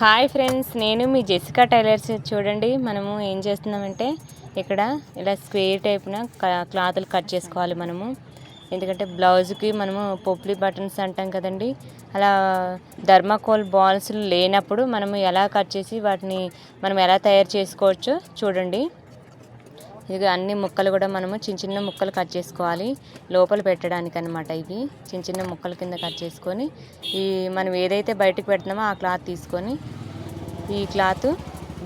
Hi friends, నేను మీ Jessica tailors. చూడండి, మనము ఏం చేస్తున్నామంటే ఇక్కడ ఇలా స్క్వేర్ టైప్న క్లాతులు కట్ చేసుకోవాలి మనము. ఎందుకంటే బ్లౌజ్కి మనము పొప్లీ బటన్స్ అంటాం కదండి, అలా థర్మాకోల్ బాల్స్ లేనప్పుడు మనము ఎలా కట్ చేసి వాటిని మనం ఎలా తయారు చేసుకోవచ్చో చూడండి. ఇది అన్ని ముక్కలు కూడా మనము చిన్న చిన్న ముక్కలు కట్ చేసుకోవాలి, లోపల పెట్టడానికి అనమాట. ఇవి చిన్న చిన్న ముక్కల కింద కట్ చేసుకొని ఈ మనం ఏదైతే బయటకు పెడుతున్నామో ఆ క్లాత్ తీసుకొని ఈ క్లాత్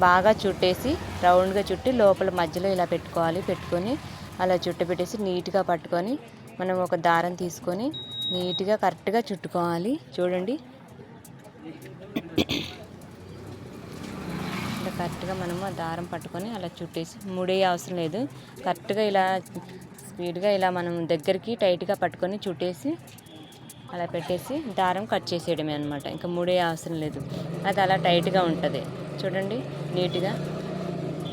బాగా చుట్టేసి రౌండ్గా చుట్టి లోపల మధ్యలో ఇలా పెట్టుకోవాలి. పెట్టుకొని అలా చుట్టు పెట్టేసి నీట్గా పట్టుకొని మనం ఒక దారం తీసుకొని నీట్గా కరెక్ట్గా చుట్టుకోవాలి. చూడండి, ఇలా కరెక్ట్గా మనము ఆ దారం పట్టుకొని అలా చుట్టేసి ముడే అవసరం లేదు. కరెక్ట్గా ఇలా స్పీడ్గా ఇలా మనం దగ్గరికి టైట్గా పట్టుకొని చుట్టేసి అలా పెట్టేసి దారం కట్ చేసేయడమే అనమాట. ఇంకా ముడే అవసరం లేదు, అది అలా టైట్గా ఉంటుంది. చూడండి, నీట్గా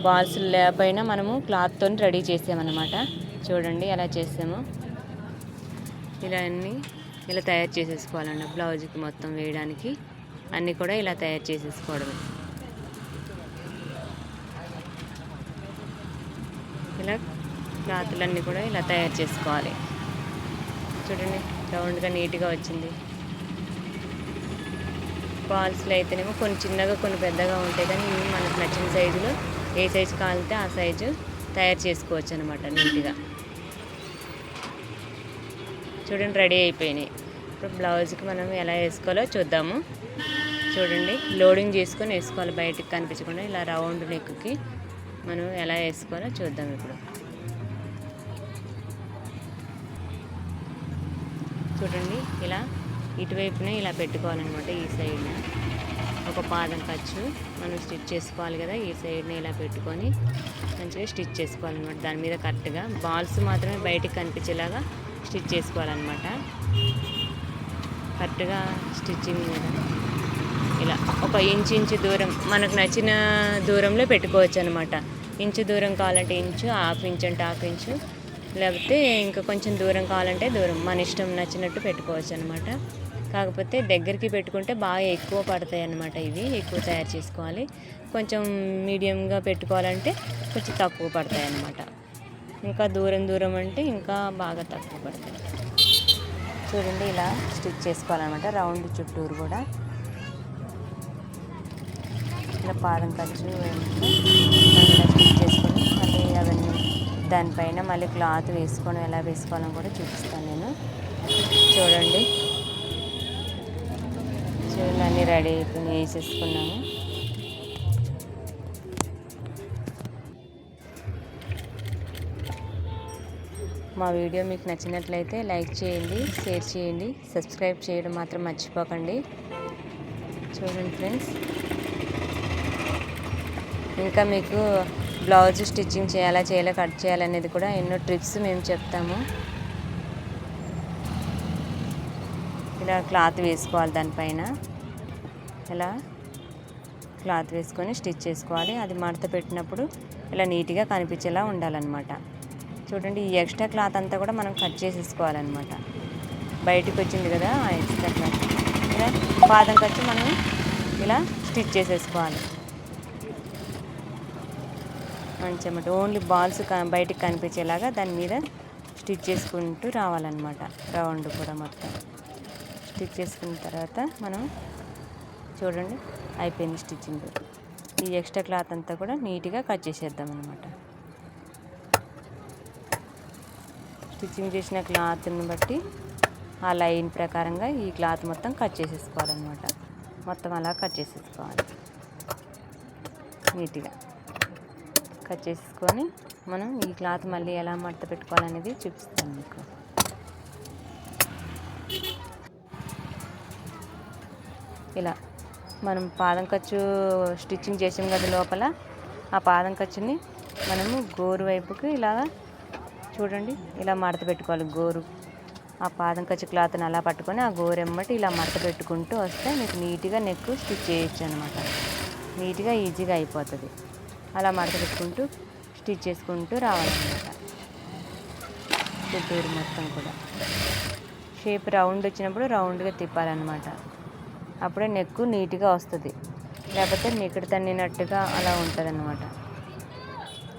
బాల్స్ లేకపోయినా మనము క్లాత్తో రెడీ చేసామన్నమాట. చూడండి ఎలా చేసాము. ఇలా అన్నీ ఇలా తయారు చేసేసుకోవాలన్న బ్లౌజ్కి మొత్తం వేయడానికి అన్నీ కూడా ఇలా తయారు చేసేసుకోవడమే. ఇలా క్లాతులన్నీ కూడా ఇలా తయారు చేసుకోవాలి. చూడండి, రౌండ్గా నీట్గా వచ్చింది. బాల్స్లో అయితేనేమో కొన్ని చిన్నగా కొన్ని పెద్దగా ఉంటాయి, కానీ ఇవి మనకు నచ్చిన సైజులో ఏ సైజు కావాలంటే ఆ సైజు తయారు చేసుకోవచ్చు అనమాట నీట్గా. చూడండి, రెడీ అయిపోయినాయి. ఇప్పుడు బ్లౌజ్కి మనం ఎలా వేసుకోవాలో చూద్దాము. చూడండి, లోడింగ్ చేసుకొని వేసుకోవాలి, బయటికి కనిపించకుండా ఇలా రౌండ్ నెక్కి మనం ఎలా వేసుకోవాలో చూద్దాం. ఇప్పుడు చూడండి, ఇలా ఇటువైపునే ఇలా పెట్టుకోవాలన్నమాట. ఈ సైడ్ని ఒక పాదం ఖర్చు మనం స్టిచ్ చేసుకోవాలి కదా, ఈ సైడ్ని ఇలా పెట్టుకొని మంచిగా స్టిచ్ చేసుకోవాలన్నమాట. దాని మీద కరెక్ట్గా బాల్స్ మాత్రమే బయటికి కనిపించేలాగా స్టిచ్ చేసుకోవాలన్నమాట. కరెక్ట్గా స్టిచ్చింగ్ మీద ఇలా ఒక ఇంచు దూరం మనకు నచ్చిన దూరంలో పెట్టుకోవచ్చు అనమాట. ఇంచు దూరం కావాలంటే ఇంచు, హాఫ్ ఇంచ్ అంటే హాఫ్ ఇంచు, లేకపోతే ఇంకా కొంచెం దూరం కావాలంటే దూరం, మన ఇష్టం నచ్చినట్టు పెట్టుకోవచ్చు అనమాట. కాకపోతే దగ్గరికి పెట్టుకుంటే బాగా ఎక్కువ పడతాయి అన్నమాట. ఇవి ఎక్కువ తయారు చేసుకోవాలి. కొంచెం మీడియంగా పెట్టుకోవాలంటే కొంచెం తక్కువ పడతాయి అన్నమాట. ఇంకా దూరం అంటే ఇంకా బాగా తక్కువ పడతాయి. చూడండి, ఇలా స్టిచ్ చేసుకోవాలన్నమాట. రౌండ్ చుట్టూరు కూడా ఇలా పాదం ఖర్చు స్టిచ్ చేసుకొని మళ్ళీ అవన్నీ దానిపైన మళ్ళీ క్లాత్ వేసుకోవడం ఎలా వేసుకోవాలని కూడా చూపిస్తాను నేను. చూడండి, అన్నీ రెడీ అయిపోయి వేసేసుకున్నాము. మా వీడియో మీకు నచ్చినట్లయితే లైక్ చేయండి, షేర్ చేయండి, సబ్స్క్రైబ్ చేయడం మాత్రం మర్చిపోకండి. చూడండి ఫ్రెండ్స్, ఇంకా మీకు బ్లౌజ్ స్టిచ్చింగ్ చేయాలా కట్ చేయాలనేది కూడా ఎన్నో ట్రిప్స్ మేము చెప్తాము. ఇలా క్లాత్ వేసుకోవాలి, దానిపైన ఇలా క్లాత్ వేసుకొని స్టిచ్ చేసుకోవాలి. అది మడత పెట్టినప్పుడు ఇలా నీట్గా కనిపించేలా ఉండాలన్నమాట. చూడండి, ఈ ఎక్స్ట్రా క్లాత్ అంతా కూడా మనం కట్ చేసేసుకోవాలన్నమాట. బయటికి వచ్చింది కదా ఆ ఎక్స్ట్రా క్లాత్, ఇలా పాదం ఖర్చు మనం ఇలా స్టిచ్ చేసేసుకోవాలి మంచిగా. ఓన్లీ బాల్స్ బయటికి కనిపించేలాగా దాని మీద స్టిచ్ చేసుకుంటూ రావాలన్నమాట. రౌండ్ కూడా మొత్తం స్టిచ్ చేసుకున్న తర్వాత మనం చూడండి అయిపోయింది స్టిచ్చింగ్. ఈ ఎక్స్ట్రా క్లాత్ అంతా కూడా నీట్గా కట్ చేసేద్దాం అన్నమాట. స్టిచ్చింగ్ చేసిన క్లాత్ని బట్టి ఆ లైన్ ప్రకారంగా ఈ క్లాత్ మొత్తం కట్ చేసేసుకోవాలన్నమాట. మొత్తం అలా కట్ చేసేసుకోవాలి. నీట్గా కట్ చేసుకొని మనం ఈ క్లాత్ మళ్ళీ ఎలా మడత పెట్టుకోవాలనేది చూపిస్తాను మీకు. ఇలా మనం పాదం ఖర్చు స్టిచ్చింగ్ చేసాం కదా లోపల, ఆ పాదం ఖర్చుని మనము గోరు వైపుకి ఇలాగా చూడండి ఇలా మడత పెట్టుకోవాలి. గోరు ఆ పాదం ఖర్చు క్లాత్ని అలా పట్టుకొని ఆ గోరు ఎమ్మటి ఇలా మడత పెట్టుకుంటూ వస్తే మీకు నీట్గా నెక్ స్టిచ్ చేయొచ్చు అనమాట. నీట్గా ఈజీగా అయిపోతుంది. అలా మడత పెట్టుకుంటూ స్టిచ్ చేసుకుంటూ రావాలన్నమాట. చుట్టూరు మొత్తం కూడా షేప్ రౌండ్ వచ్చినప్పుడు రౌండ్గా తిప్పాలన్నమాట. అప్పుడే నెక్ నీట్గా వస్తుంది. లేకపోతే మిగడ తన్నినట్టుగా అలా ఉంటుంది అన్నమాట.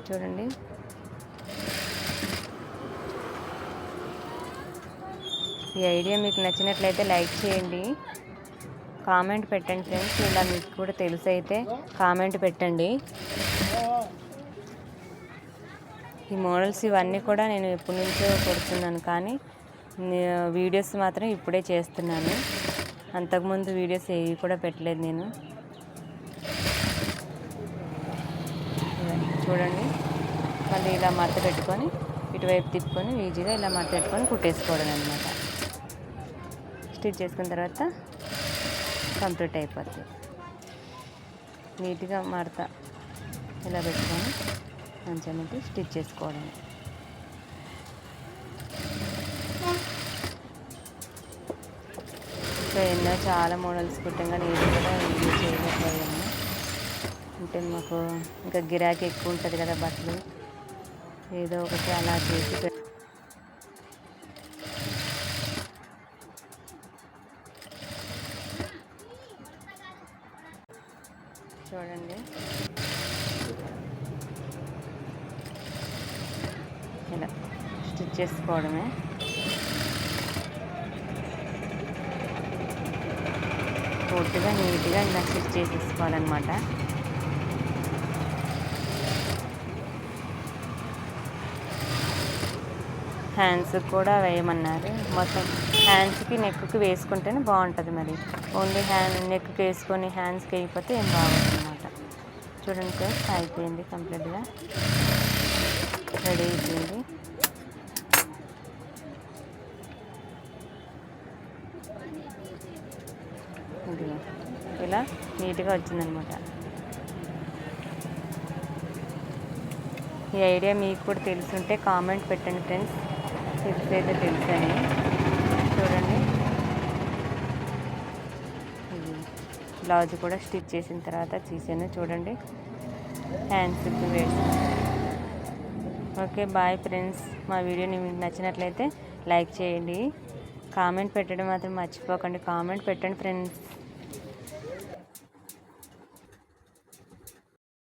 చూడండి. ఈ ఐడియా మీకు నచ్చినట్లయితే లైక్ చేయండి, కామెంట్ పెట్టండి ఫ్రెండ్స్. ఇలా మీకు కూడా తెలుసు అయితే కామెంట్ పెట్టండి. ఈ మోడల్స్ ఇవన్నీ కూడా నేను ఎప్పటి నుంచో కొడుతున్నాను, కానీ వీడియోస్ మాత్రం ఇప్పుడే చేస్తున్నాను. అంతకుముందు వీడియోస్ ఏవి కూడా పెట్టలేదు నేను. చూడండి, మళ్ళీ ఇలా మడత పెట్టుకొని ఇటువైపు తిప్పుకొని ఈజీగా ఇలా మడత పెట్టుకొని కుట్టేసుకోవడం అనమాట. స్టిచ్ చేసుకున్న తర్వాత కంప్లీట్ అయిపోతుంది. నీట్గా మడత ఇలా పెట్టుకొని మంచిగా స్టిచ్ చేసుకోవడం. ఇంకా ఎన్నో చాలా మోడల్స్ కుట్టాం, కానీ ఏది కూడా వీడియో చేయలేకపోయాము. అంటే మాకు ఇంకా గిరాకీ ఎక్కువ ఉంటుంది కదా బట్టలు, ఏదో ఒకటి అలా చేసి చూడండి. ఇలా స్టిచ్ చేసుకోవడమే. పూర్తిగా నీట్గా ఇలా స్టిచ్ చేసేసుకోవాలన్నమాట. హ్యాండ్స్ కూడా వేయమన్నారు. మొత్తం హ్యాండ్స్కి నెక్కి వేసుకుంటేనే బాగుంటుంది. మరి ఓన్లీ నెక్కి వేసుకొని హ్యాండ్స్కి వేయకపోతే ఏం బాగుంటుంది అన్నమాట. చూడండి ఫ్రెండ్స్, అయిపోయింది, కంప్లీట్గా రెడీ అయిపోయింది. ఇలా నీట్గా వచ్చిందనమాట. ఈ ఐడియా మీకు కూడా తెలుసుంటే కామెంట్ పెట్టండి ఫ్రెండ్స్, తెలిసైతే తెలుసని. చూడండి, బ్లౌజ్ కూడా స్టిచ్ చేసిన తర్వాత తీసాను. చూడండి, హ్యాండ్స్కి వేసాను. Okay, bye friends. మా వీడియోని మీకు నచ్చినట్లయితే లైక్ చేయండి, కామెంట్ పెట్టడం మాత్రం మర్చిపోకండి. కామెంట్ పెట్టండి ఫ్రెండ్స్.